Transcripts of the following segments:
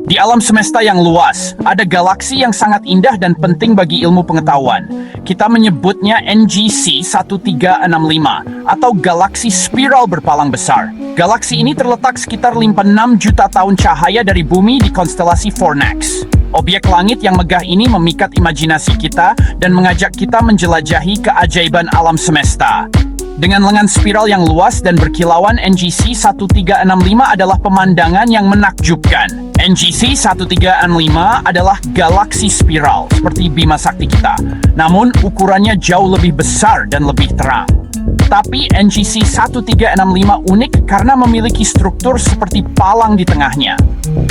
Di alam semesta yang luas, ada galaksi yang sangat indah dan penting bagi ilmu pengetahuan. Kita menyebutnya NGC 1365 atau galaksi spiral berpalang besar. Galaksi ini terletak sekitar 56 juta tahun cahaya dari bumi di konstelasi Fornax. Objek langit yang megah ini memikat imajinasi kita dan mengajak kita menjelajahi keajaiban alam semesta. Dengan lengan spiral yang luas dan berkilauan, NGC 1365 adalah pemandangan yang menakjubkan. NGC 1365 adalah galaksi spiral seperti Bima Sakti kita, namun ukurannya jauh lebih besar dan lebih terang. Tapi NGC 1365 unik karena memiliki struktur seperti palang di tengahnya.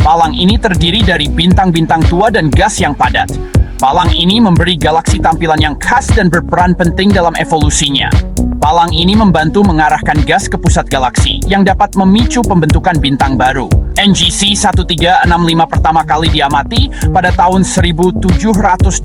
Palang ini terdiri dari bintang-bintang tua dan gas yang padat. Palang ini memberi galaksi tampilan yang khas dan berperan penting dalam evolusinya. Palang ini membantu mengarahkan gas ke pusat galaksi yang dapat memicu pembentukan bintang baru. NGC 1365 pertama kali diamati pada tahun 1784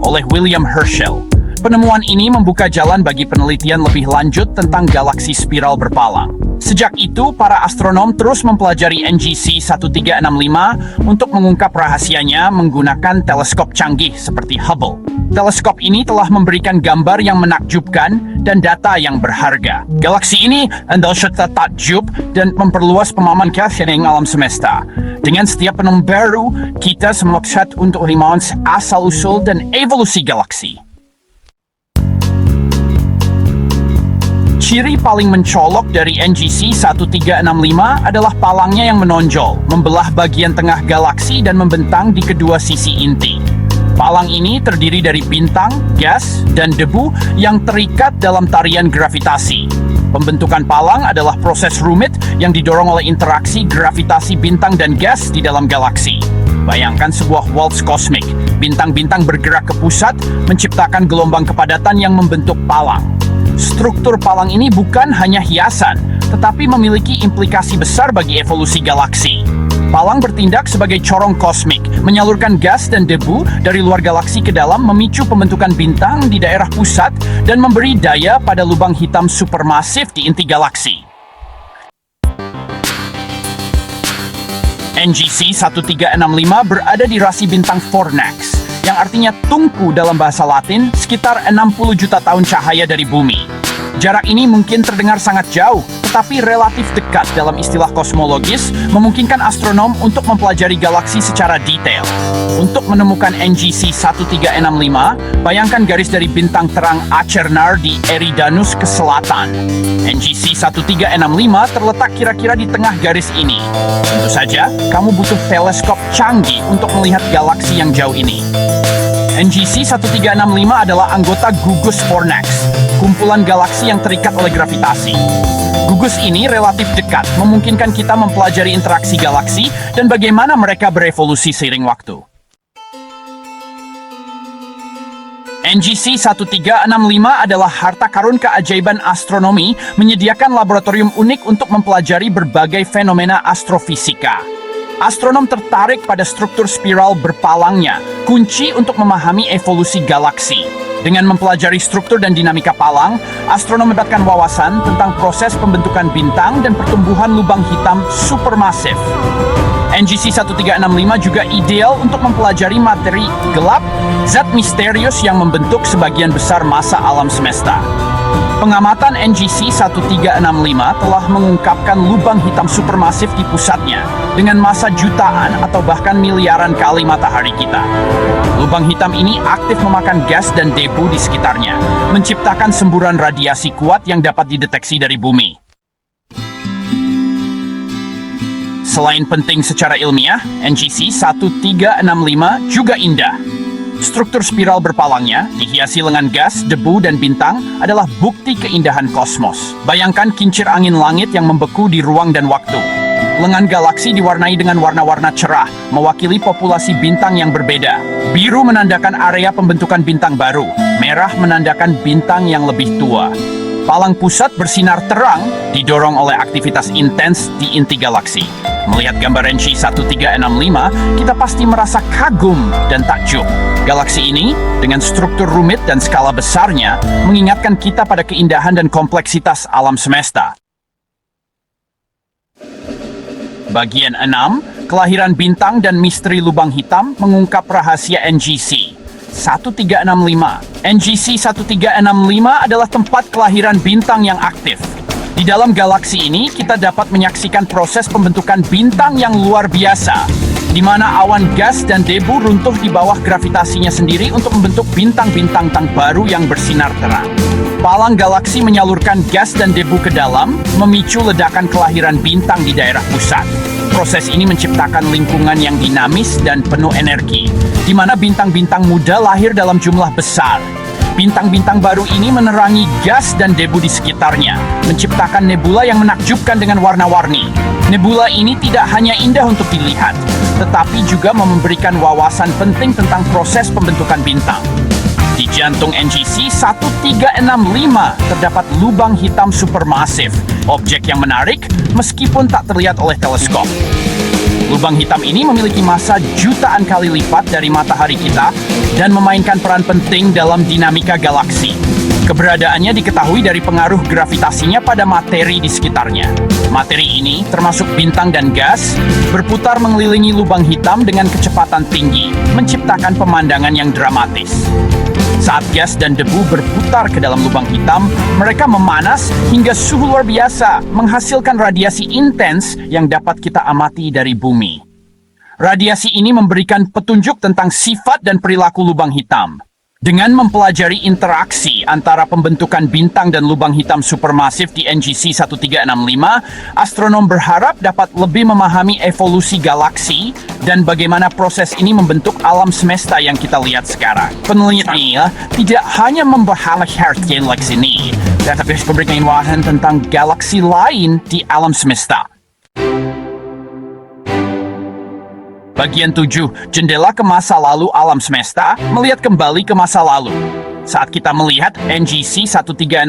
oleh William Herschel. Penemuan ini membuka jalan bagi penelitian lebih lanjut tentang galaksi spiral berpalang. Sejak itu, para astronom terus mempelajari NGC 1365 untuk mengungkap rahasianya menggunakan teleskop canggih seperti Hubble. Teleskop ini telah memberikan gambar yang menakjubkan dan data yang berharga. Galaksi ini takjub dan memperluas pemahaman kita alam semesta. Dengan setiap penemuan baru, kita semangat untuk memahami asal-usul dan evolusi galaksi. Ciri paling mencolok dari NGC 1365 adalah palangnya yang menonjol, membelah bagian tengah galaksi dan membentang di kedua sisi inti. Palang ini terdiri dari bintang, gas, dan debu yang terikat dalam tarian gravitasi. Pembentukan palang adalah proses rumit yang didorong oleh interaksi gravitasi bintang dan gas di dalam galaksi. Bayangkan sebuah waltz kosmik. Bintang-bintang bergerak ke pusat, menciptakan gelombang kepadatan yang membentuk palang. Struktur palang ini bukan hanya hiasan, tetapi memiliki implikasi besar bagi evolusi galaksi. Palang bertindak sebagai corong kosmik, menyalurkan gas dan debu dari luar galaksi ke dalam, memicu pembentukan bintang di daerah pusat, dan memberi daya pada lubang hitam supermasif di inti galaksi. NGC 1365 berada di rasi bintang Fornax, yang artinya tungku dalam bahasa Latin, sekitar 60 juta tahun cahaya dari bumi. Jarak ini mungkin terdengar sangat jauh, tetapi relatif dekat dalam istilah kosmologis, memungkinkan astronom untuk mempelajari galaksi secara detail. Untuk menemukan NGC 1365, bayangkan garis dari bintang terang Achernar di Eridanus ke selatan. NGC 1365 terletak kira-kira di tengah garis ini. Tentu saja, kamu butuh teleskop canggih untuk melihat galaksi yang jauh ini. NGC 1365 adalah anggota gugus Fornax, kumpulan galaksi yang terikat oleh gravitasi. Gugus ini relatif dekat, memungkinkan kita mempelajari interaksi galaksi dan bagaimana mereka berevolusi seiring waktu. NGC 1365 adalah harta karun keajaiban astronomi, menyediakan laboratorium unik untuk mempelajari berbagai fenomena astrofisika. Astronom tertarik pada struktur spiral berpalangnya, kunci untuk memahami evolusi galaksi. Dengan mempelajari struktur dan dinamika palang, astronom mendapatkan wawasan tentang proses pembentukan bintang dan pertumbuhan lubang hitam supermasif. NGC 1365 juga ideal untuk mempelajari materi gelap, zat misterius yang membentuk sebagian besar massa alam semesta. Pengamatan NGC 1365 telah mengungkapkan lubang hitam supermasif di pusatnya dengan massa jutaan atau bahkan miliaran kali matahari kita. Lubang hitam ini aktif memakan gas dan debu di sekitarnya, menciptakan semburan radiasi kuat yang dapat dideteksi dari bumi. Selain penting secara ilmiah, NGC 1365 juga indah. Struktur spiral berpalangnya, dihiasi lengan gas, debu, dan bintang, adalah bukti keindahan kosmos. Bayangkan kincir angin langit yang membeku di ruang dan waktu. Lengan galaksi diwarnai dengan warna-warna cerah, mewakili populasi bintang yang berbeda. Biru menandakan area pembentukan bintang baru, merah menandakan bintang yang lebih tua. Palang pusat bersinar terang didorong oleh aktivitas intens di inti galaksi. Melihat gambar NG1365, kita pasti merasa kagum dan takjub. Galaksi ini, dengan struktur rumit dan skala besarnya, mengingatkan kita pada keindahan dan kompleksitas alam semesta. Bagian 6, kelahiran bintang dan misteri lubang hitam mengungkap rahasia NGC 1365. NGC 1365 adalah tempat kelahiran bintang yang aktif. Di dalam galaksi ini, kita dapat menyaksikan proses pembentukan bintang yang luar biasa, di mana awan gas dan debu runtuh di bawah gravitasinya sendiri untuk membentuk bintang-bintang baru yang bersinar terang. Palang galaksi menyalurkan gas dan debu ke dalam, memicu ledakan kelahiran bintang di daerah pusat. Proses ini menciptakan lingkungan yang dinamis dan penuh energi, di mana bintang-bintang muda lahir dalam jumlah besar. Bintang-bintang baru ini menerangi gas dan debu di sekitarnya, menciptakan nebula yang menakjubkan dengan warna-warni. Nebula ini tidak hanya indah untuk dilihat, tetapi juga memberikan wawasan penting tentang proses pembentukan bintang. Di jantung NGC 1365 terdapat lubang hitam supermasif, objek yang menarik meskipun tak terlihat oleh teleskop. Lubang hitam ini memiliki massa jutaan kali lipat dari matahari kita dan memainkan peran penting dalam dinamika galaksi. Keberadaannya diketahui dari pengaruh gravitasinya pada materi di sekitarnya. Materi ini, termasuk bintang dan gas, berputar mengelilingi lubang hitam dengan kecepatan tinggi, menciptakan pemandangan yang dramatis. Saat gas dan debu berputar ke dalam lubang hitam, mereka memanas hingga suhu luar biasa, menghasilkan radiasi intens yang dapat kita amati dari bumi. Radiasi ini memberikan petunjuk tentang sifat dan perilaku lubang hitam. Dengan mempelajari interaksi antara pembentukan bintang dan lubang hitam supermasif di NGC 1365, astronom berharap dapat lebih memahami evolusi galaksi dan bagaimana proses ini membentuk alam semesta yang kita lihat sekarang. Penelitian tidak hanya membahas galaksi ini, tetapi memberikan wawasan tentang galaksi lain di alam semesta. Bagian 7, jendela ke masa lalu alam semesta, melihat kembali ke masa lalu. Saat kita melihat NGC 1365,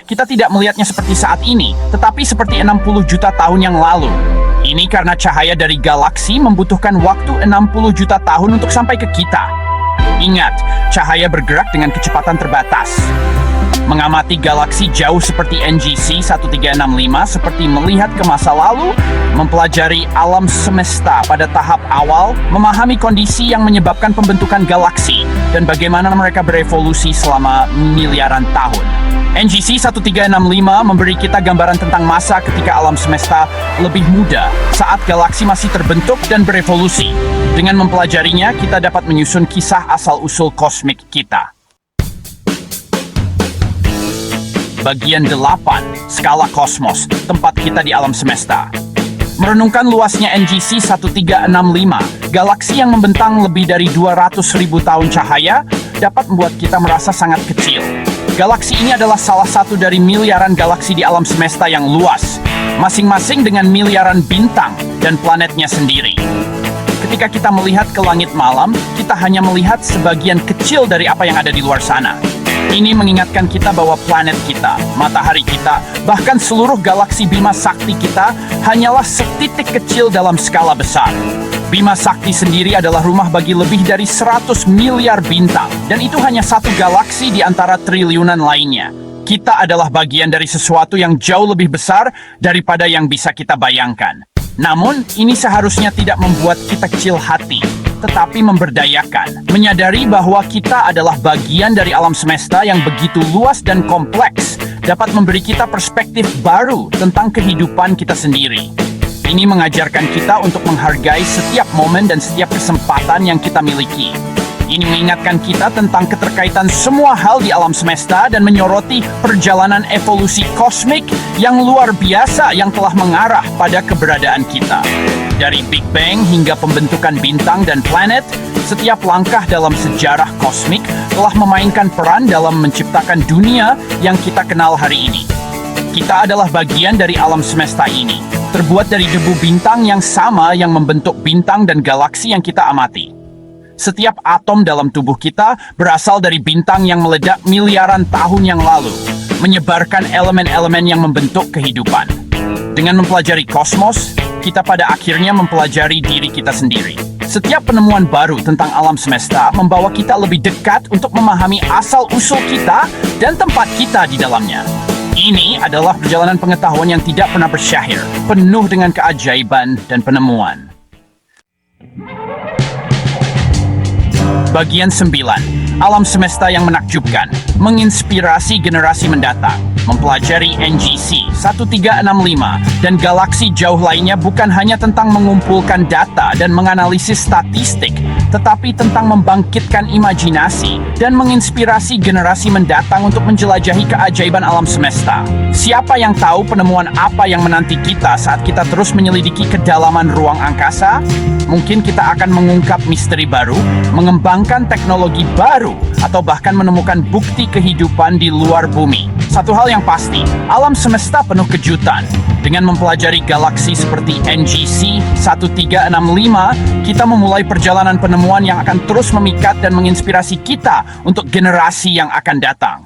kita tidak melihatnya seperti saat ini, tetapi seperti 60 juta tahun yang lalu. Ini karena cahaya dari galaksi membutuhkan waktu 60 juta tahun untuk sampai ke kita. Ingat, cahaya bergerak dengan kecepatan terbatas. Mengamati galaksi jauh seperti NGC 1365 seperti melihat ke masa lalu, mempelajari alam semesta pada tahap awal, memahami kondisi yang menyebabkan pembentukan galaksi, dan bagaimana mereka berevolusi selama miliaran tahun. NGC 1365 memberi kita gambaran tentang masa ketika alam semesta lebih muda, saat galaksi masih terbentuk dan berevolusi. Dengan mempelajarinya, kita dapat menyusun kisah asal-usul kosmik kita. Bagian 8, skala kosmos, tempat kita di alam semesta. Merenungkan luasnya NGC 1365, galaksi yang membentang lebih dari 200.000 tahun cahaya, dapat membuat kita merasa sangat kecil. Galaksi ini adalah salah satu dari miliaran galaksi di alam semesta yang luas, masing-masing dengan miliaran bintang dan planetnya sendiri. Ketika kita melihat ke langit malam, kita hanya melihat sebagian kecil dari apa yang ada di luar sana. Ini mengingatkan kita bahwa planet kita, matahari kita, bahkan seluruh galaksi Bima Sakti kita hanyalah setitik kecil dalam skala besar. Bima Sakti sendiri adalah rumah bagi lebih dari 100 miliar bintang, dan itu hanya satu galaksi di antara triliunan lainnya. Kita adalah bagian dari sesuatu yang jauh lebih besar daripada yang bisa kita bayangkan. Namun, ini seharusnya tidak membuat kita kecil hati, tetapi memberdayakan, menyadari bahwa kita adalah bagian dari alam semesta yang begitu luas dan kompleks, dapat memberi kita perspektif baru tentang kehidupan kita sendiri. Ini mengajarkan kita untuk menghargai setiap momen dan setiap kesempatan yang kita miliki. Ini mengingatkan kita tentang keterkaitan semua hal di alam semesta dan menyoroti perjalanan evolusi kosmik yang luar biasa yang telah mengarah pada keberadaan kita. Dari Big Bang hingga pembentukan bintang dan planet, setiap langkah dalam sejarah kosmik telah memainkan peran dalam menciptakan dunia yang kita kenal hari ini. Kita adalah bagian dari alam semesta ini, terbuat dari debu bintang yang sama yang membentuk bintang dan galaksi yang kita amati. Setiap atom dalam tubuh kita berasal dari bintang yang meledak miliaran tahun yang lalu. menyebarkan elemen-elemen yang membentuk kehidupan. Dengan mempelajari kosmos, kita pada akhirnya mempelajari diri kita sendiri. Setiap penemuan baru tentang alam semesta membawa kita lebih dekat untuk memahami asal-usul kita dan tempat kita di dalamnya. Ini adalah perjalanan pengetahuan yang tidak pernah berakhir, penuh dengan keajaiban dan penemuan. Bagian 9. Alam semesta yang menakjubkan, menginspirasi generasi mendatang. Mempelajari NGC 1365 dan galaksi jauh lainnya bukan hanya tentang mengumpulkan data dan menganalisis statistik, tetapi tentang membangkitkan imajinasi dan menginspirasi generasi mendatang untuk menjelajahi keajaiban alam semesta. Siapa yang tahu penemuan apa yang menanti kita saat kita terus menyelidiki kedalaman ruang angkasa? Mungkin kita akan mengungkap misteri baru, mengembangkan teknologi baru, atau bahkan menemukan bukti kehidupan di luar bumi. Satu hal yang pasti, alam semesta penuh kejutan. Dengan mempelajari galaksi seperti NGC 1365, kita memulai perjalanan penemuan yang akan terus memikat dan menginspirasi kita untuk generasi yang akan datang.